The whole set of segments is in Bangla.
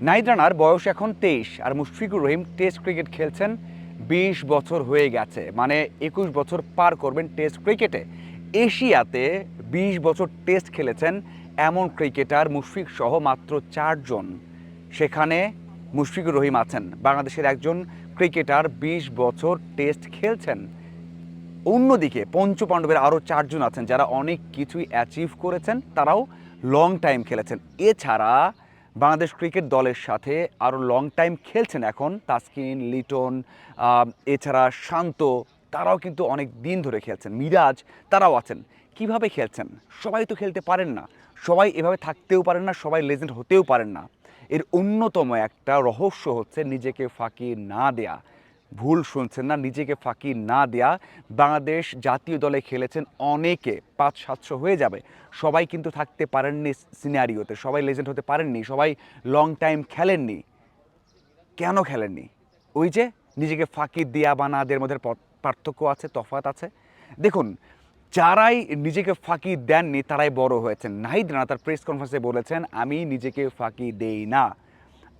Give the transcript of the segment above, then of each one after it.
নাহিদ রানার বয়স এখন 23 আর মুশফিকুর রহিম টেস্ট ক্রিকেট খেলছেন 20 বছর হয়ে গেছে, মানে 21 বছর পার করবেন টেস্ট ক্রিকেটে। এশিয়াতে 20 বছর টেস্ট খেলেছেন এমন ক্রিকেটার মুশফিক সহ মাত্র 4 জন। সেখানে মুশফিকুর রহিম আছেন। বাংলাদেশের একজন ক্রিকেটার 20 বছর টেস্ট খেলছেন। অন্যদিকে পঞ্চপাণ্ডবের আরও 4 জন আছেন যারা অনেক কিছুই অ্যাচিভ করেছেন, তারাও লং টাইম খেলেছেন। এছাড়া বাংলাদেশ ক্রিকেট দলের সাথে আরও লং টাইম খেলছেন এখন তাসকিন, লিটন, এছাড়া শান্ত, তারাও কিন্তু অনেক দিন ধরে খেলছেন। মিরাজ, তারাও আছেন। কিভাবে খেলছেন? সবাই তো খেলতে পারেন না, সবাই এভাবে থাকতেও পারেন না, সবাই লেজেন্ড হতেও পারেন না। এর অন্যতম একটা রহস্য হচ্ছে নিজেকে ফাঁকি না দেয়া। ভুল শুনছেন না, নিজেকে ফাঁকি না দেয়া। বাংলাদেশ জাতীয় দলে খেলেছেন অনেকে, 500-700 হয়ে যাবে। সবাই কিন্তু থাকতে পারেননি সিনারিওতে, সবাই লেজেন্ড হতে পারেননি, সবাই লং টাইম খেলেননি। কেন খেলেননি? ওই যে নিজেকে ফাঁকি দেয়া বা না দেওয়ার মধ্যে পার্থক্য আছে, তফাৎ আছে। দেখুন, যারাই নিজেকে ফাঁকি দেননি তারাই বড় হয়েছেন। নাহিদ রানা তার প্রেস কনফারেন্সে বলেছেন, আমি নিজেকে ফাঁকি দেই না।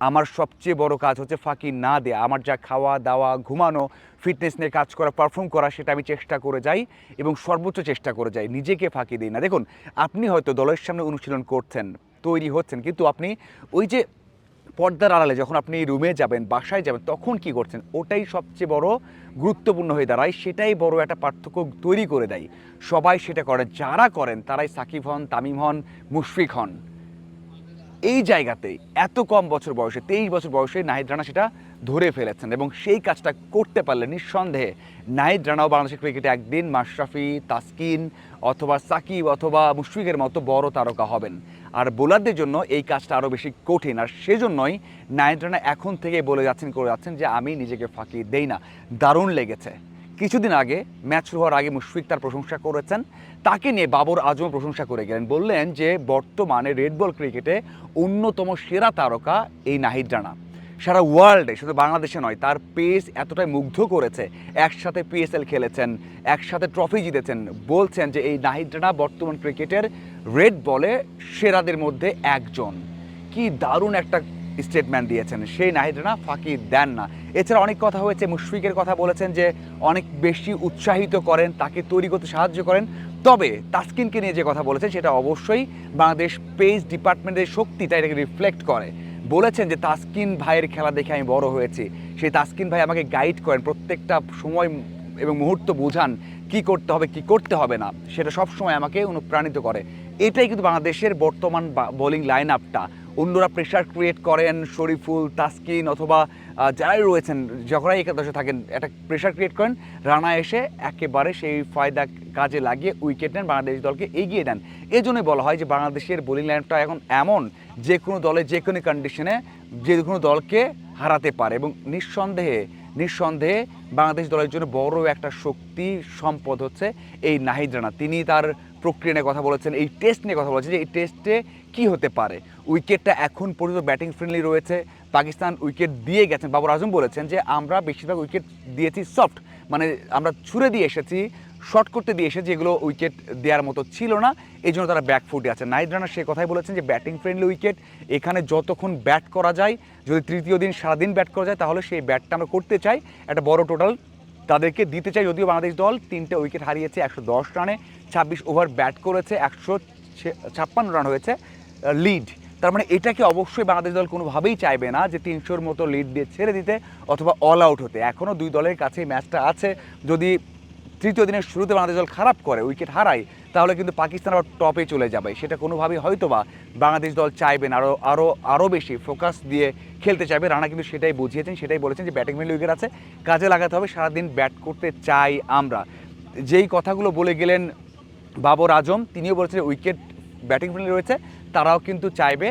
আমার সবচেয়ে বড় কাজ হচ্ছে ফাঁকি না দেয়া। আমার যা খাওয়া দাওয়া, ঘুমানো, ফিটনেস নিয়ে কাজ করা, পারফর্ম করা, সেটা আমি চেষ্টা করে যাই এবং সর্বোচ্চ চেষ্টা করে যাই, নিজেকে ফাঁকি দিই না। দেখুন, আপনি হয়তো দলের সামনে অনুশীলন করছেন, তৈরি হচ্ছেন, কিন্তু আপনি ওই যে পর্দার আড়ালে যখন আপনি রুমে যাবেন, বাসায় যাবেন, তখন কি করছেন, ওটাই সবচেয়ে বড় গুরুত্বপূর্ণ হয়ে দাঁড়ায়। সেটাই বড় একটা পার্থক্য তৈরি করে দেয়। সবাই সেটা করেন, যারা করেন তারাই সাকিব হন, তামিম হন, মুশফিক হন। এই জায়গাতেই এত কম বছর বয়সে, 23 বছর বয়সে নাহিদ রানা সেটা ধরে ফেলেছেন এবং সেই কাজটা করতে পারলে নিঃসন্দেহে নাহিদ রানাও বাংলাদেশের ক্রিকেটে একদিন মাশরাফি, তাসকিন অথবা সাকিব অথবা মুশফিকের মতো বড় তারকা হবেন। আর বোলারদের জন্য এই কাজটা আরও বেশি কঠিন, আর সেজন্যই নাহিদ রানা এখন থেকে বলে যাচ্ছেন যে আমি নিজেকে ফাঁকি দেই না। দারুণ লেগেছে। কিছুদিন আগে ম্যাচ শুরু হওয়ার আগে মুশফিক তার প্রশংসা করেছেন, তাকে নিয়ে বাবর আজম প্রশংসা করে গেলেন, বললেন যে বর্তমানে রেড বল ক্রিকেটে অন্যতম সেরা তারকা এই নাহিদ রানা। সারা ওয়ার্ল্ডে, শুধু বাংলাদেশে নয়, তার পেস এতটাই মুগ্ধ করেছে। একসাথে পিএসএল খেলেছেন, একসাথে ট্রফি জিতেছেন। বলছেন যে এই নাহিদ রানা বর্তমান ক্রিকেটের রেড বলে সেরাদের মধ্যে একজন। কি দারুণ একটা স্টেটমেন্ট দিয়েছেন। সেই নাহিদ রানা ফাঁকি দেন না। এছাড়া অনেক কথা হয়েছে, মুশফিকের কথা বলেছেন যে অনেক বেশি উৎসাহিত করেন, তাকে তৈরি করতে সাহায্য করেন। তবে তাসকিনকে নিয়ে যে কথা বলেছেন সেটা অবশ্যই বাংলাদেশ পেস ডিপার্টমেন্টের শক্তিটা এটাকে রিফ্লেক্ট করে। বলেছেন যে তাসকিন ভাইয়ের খেলা দেখে আমি বড় হয়েছি, সেই তাসকিন ভাই আমাকে গাইড করেন, প্রত্যেকটা সময় এবং মুহূর্ত বোঝান কি করতে হবে কি করতে হবে না, সেটা সব সময় আমাকে অনুপ্রাণিত করে। এটাই কিন্তু বাংলাদেশের বর্তমান বোলিং লাইন আপটা। অন্যরা প্রেশার ক্রিয়েট করেন, শরীফুল, তাসকিন অথবা যারাই রয়েছেন, যখনই একাদশে থাকেন, একটা প্রেশার ক্রিয়েট করেন। রানা এসে একেবারে সেই ফায়দা কাজে লাগিয়ে উইকেট নেন, বাংলাদেশ দলকে এগিয়ে দেন। এই জন্যই বলা হয় যে বাংলাদেশের বোলিং লাইনটা এখন এমন, যে কোনো দলে যে কোনো কন্ডিশনে যে কোনো দলকে হারাতে পারে। এবং নিঃসন্দেহে বাংলাদেশ দলের জন্য বড় একটা শক্তি সম্পদ হচ্ছে এই নাহিদ রানা। তিনি তার প্রক্রিয়া নিয়ে কথা বলেছেন, এই টেস্ট নিয়ে কথা বলেছেন যে এই টেস্টে কি হতে পারে। উইকেটটা এখন পর্যন্ত ব্যাটিং ফ্রেন্ডলি রয়েছে। পাকিস্তান উইকেট দিয়ে গেছেন, বাবর আজম বলেছেন যে আমরা বেশিরভাগ উইকেট দিয়েছি সফট, মানে আমরা ছুড়ে দিয়ে এসেছি, শর্ট করতে দিয়ে এসেছি, যেগুলো উইকেট দেওয়ার মতো ছিল না, এই জন্য তারা ব্যাকফুটে আছে। নাহিদ রানা সে কথাই বলেছেন যে ব্যাটিং ফ্রেন্ডলি উইকেট, এখানে যতক্ষণ ব্যাট করা যায়, যদি তৃতীয় দিন সারাদিন ব্যাট করা যায় তাহলে সেই ব্যাটটা আমরা করতে চাই, একটা বড় টোটাল তাদেরকে দিতে চাই। যদিও বাংলাদেশ দল 3টে উইকেট হারিয়েছে 110 রানে, 26 ওভার ব্যাট করেছে, 156 রান হয়েছে লিড। তার মানে এটাকে অবশ্যই বাংলাদেশ দল কোনোভাবেই চাইবে না যে 300-র মতো লিড দিয়ে ছেড়ে দিতে অথবা অল আউট হতে। এখনও দুই দলের কাছেই ম্যাচটা আছে। যদি তৃতীয় দিনের শুরুতে বাংলাদেশ দল খারাপ করে, উইকেট হারায়, তাহলে কিন্তু পাকিস্তান আবার টপে চলে যাবে। সেটা কোনোভাবেই হয়তোবা বাংলাদেশ দল চাইবে না, আরও বেশি ফোকাস দিয়ে খেলতে চাইবে। রানা কিন্তু সেটাই বুঝিয়েছেন, সেটাই বলেছেন যে ব্যাটিং ফ্রেন্ডলি উইকেট আছে, কাজে লাগাতে হবে, সারাদিন ব্যাট করতে চাই আমরা। যেই কথাগুলো বলে গেলেন বাবর আজম, তিনিও বলেছেন উইকেট ব্যাটিং ফ্রেন্ডলি রয়েছে, তারাও কিন্তু চাইবে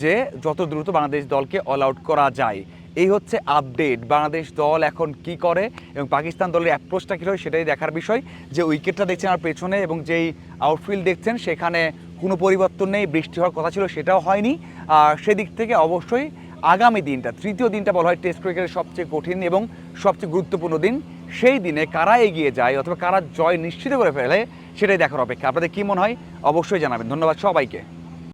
যে যত দ্রুত বাংলাদেশ দলকে অল আউট করা যায়। এই হচ্ছে আপডেট। বাংলাদেশ দল এখন কি করে এবং পাকিস্তান দলের অ্যাপ্রোচটা কী হয় সেটাই দেখার বিষয়। যে উইকেটটা দেখছেন আমার পেছনে এবং যেই আউটফিল্ড দেখছেন সেখানে কোনো পরিবর্তন নেই, বৃষ্টি হওয়ার কথা ছিল সেটাও হয়নি। আর সেদিক থেকে অবশ্যই আগামী দিনটা, তৃতীয় দিনটা বলা হয় টেস্ট ক্রিকেটের সবচেয়ে কঠিন এবং সবচেয়ে গুরুত্বপূর্ণ দিন। সেই দিনে কারা এগিয়ে যায় অথবা কারা জয় নিশ্চিত করে ফেলে সেটাই দেখার অপেক্ষা। আপনাদের কী মনে হয় অবশ্যই জানাবেন। ধন্যবাদ সবাইকে।